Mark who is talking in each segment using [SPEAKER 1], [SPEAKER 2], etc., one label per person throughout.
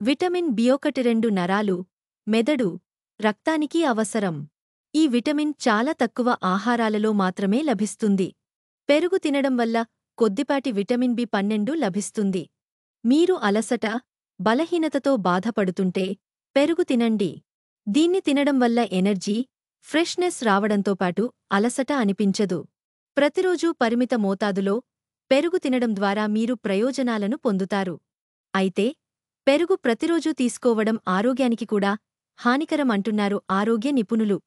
[SPEAKER 1] Vitamin బి1 నరాలు, మెదడు, రక్తానికి అవసరం. ఈ విటమిన్ చాలా తక్కువ ఆహారాలలో మాత్రమే లభిస్తుంది. పెరుగు తినడం వల్ల కొద్దిపాటి విటమిన్ బి12 లభిస్తుంది. మీరు అలసట, బలహీనతతో బాధపడుతుంటే పెరుగు తినండి. దీన్ని తినడం వల్ల ఎనర్జీ, ఫ్రెష్నెస్ రావడంతోపాటు అలసట అనిపించదు. ప్రతిరోజూ పరిమిత మోతాదులో పెరుగు తినడం ద్వారా మీరు ప్రయోజనాలను పొందుతారు. అయితే పెరుగు ప్రతిరోజూ తీసుకోవడం ఆరోగ్యానికి కూడా హానికరం అంటున్నారు ఆరోగ్య నిపుణులు.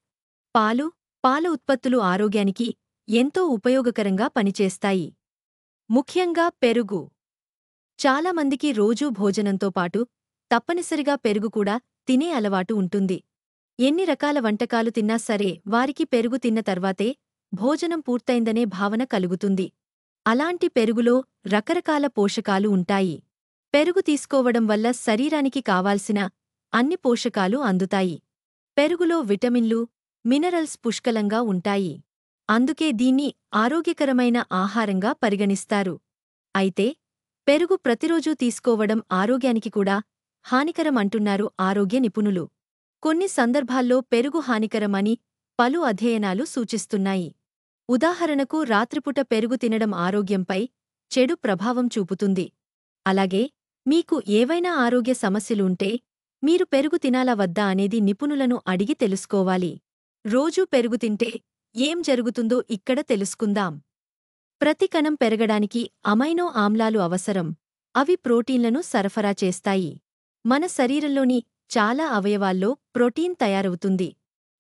[SPEAKER 1] పాల ఉత్పత్తులు ఆరోగ్యానికి ఎంతో ఉపయోగకరంగా పనిచేస్తాయి. ముఖ్యంగా పెరుగు. చాలామందికి రోజూ భోజనంతో పాటు తప్పనిసరిగా పెరుగు కూడా తినే అలవాటు ఉంటుంది. ఎన్ని రకాల వంటకాలు తిన్నా సరే వారికి పెరుగు తిన్న తర్వాతే భోజనం పూర్తయిందనే భావన కలుగుతుంది. అలాంటి పెరుగులో రకరకాల పోషకాలు ఉంటాయి. పెరుగు తీసుకోవడం వల్ల శరీరానికి కావాల్సిన అన్ని పోషకాలు అందుతాయి. పెరుగులో విటమిన్లు, మినరల్స్ పుష్కలంగా ఉంటాయి. అందుకే దీన్ని ఆరోగ్యకరమైన ఆహారంగా పరిగణిస్తారు. అయితే పెరుగు ప్రతిరోజూ తీసుకోవడం ఆరోగ్యానికి కూడా హానికరం అంటున్నారు ఆరోగ్య నిపుణులు. కొన్ని సందర్భాల్లో పెరుగు హానికరమని పలు అధ్యయనాలు సూచిస్తున్నాయి. ఉదాహరణకు రాత్రిపూట పెరుగు తినడం ఆరోగ్యంపై చెడు ప్రభావం చూపుతుంది. అలాగే మీకు ఏవైనా ఆరోగ్య సమస్యలుంటే మీరు పెరుగు తినాలా వద్దా అనేది నిపుణులను అడిగి తెలుసుకోవాలి. రోజూ పెరుగు తింటే ఏం జరుగుతుందో ఇక్కడ తెలుసుకుందాం. ప్రతి కణం పెరగడానికి అమైనో ఆమ్లాలు అవసరం. అవి ప్రోటీన్లను సరఫరా చేస్తాయి. మన శరీరంలోని చాలా అవయవాల్లో ప్రోటీన్ తయారవుతుంది.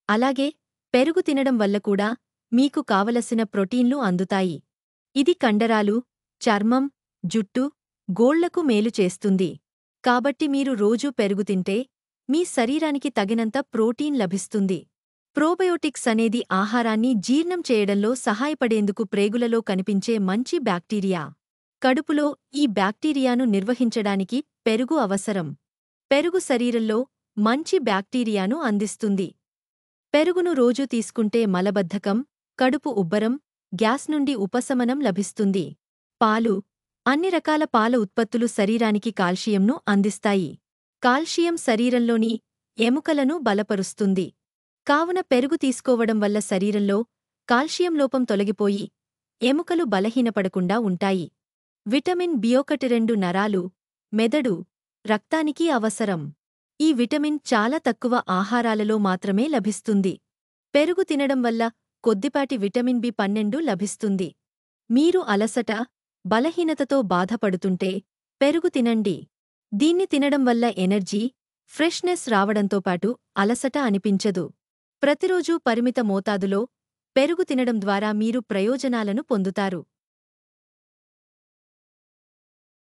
[SPEAKER 1] అలాగే పెరుగు తినడం వల్ల కూడా మీకు కావలసిన ప్రోటీన్లు అందుతాయి. ఇది కండరాలు, చర్మం, జుట్టు, గోళ్లకు మేలు చేస్తుంది. కాబట్టి మీరు రోజూ పెరుగు తింటే మీ శరీరానికి తగినంత ప్రోటీన్ లభిస్తుంది. ప్రోబయోటిక్స్ అనేది ఆహారాన్ని జీర్ణం చేయడంలో సహాయపడేందుకు ప్రేగులలో కనిపించే మంచి బ్యాక్టీరియా. కడుపులో ఈ బ్యాక్టీరియాను నిర్వహించడానికి పెరుగు అవసరం. పెరుగు శరీరంలో మంచి బ్యాక్టీరియాను అందిస్తుంది. పెరుగును రోజూ తీసుకుంటే మలబద్ధకం, కడుపు ఉబ్బరం, గ్యాస్ నుండి ఉపశమనం లభిస్తుంది. పాలు. అన్ని రకాల పాల ఉత్పత్తులు శరీరానికి కాల్షియంను అందిస్తాయి. కాల్షియం శరీరంలోని ఎముకలను బలపరుస్తుంది. కావున పెరుగు తీసుకోవడం వల్ల శరీరంలో కాల్షియం లోపం తొలగిపోయి ఎముకలు బలహీనపడకుండా ఉంటాయి. విటమిన్ బి1 నరాలు, మెదడు, రక్తానికి అవసరం. ఈ విటమిన్ చాలా తక్కువ ఆహారాలలో మాత్రమే లభిస్తుంది. పెరుగు తినడం వల్ల కొద్దిపాటి విటమిన్ బి12 లభిస్తుంది. మీరు అలసట, బలహీనతతో బాధపడుతుంటే పెరుగు తినండి. దీన్ని తినడం వల్ల ఎనర్జీ, ఫ్రెష్నెస్ రావడంతోపాటు అలసట అనిపించదు. ప్రతిరోజూ పరిమిత మోతాదులో పెరుగు తినడం ద్వారా మీరు ప్రయోజనాలను పొందుతారు.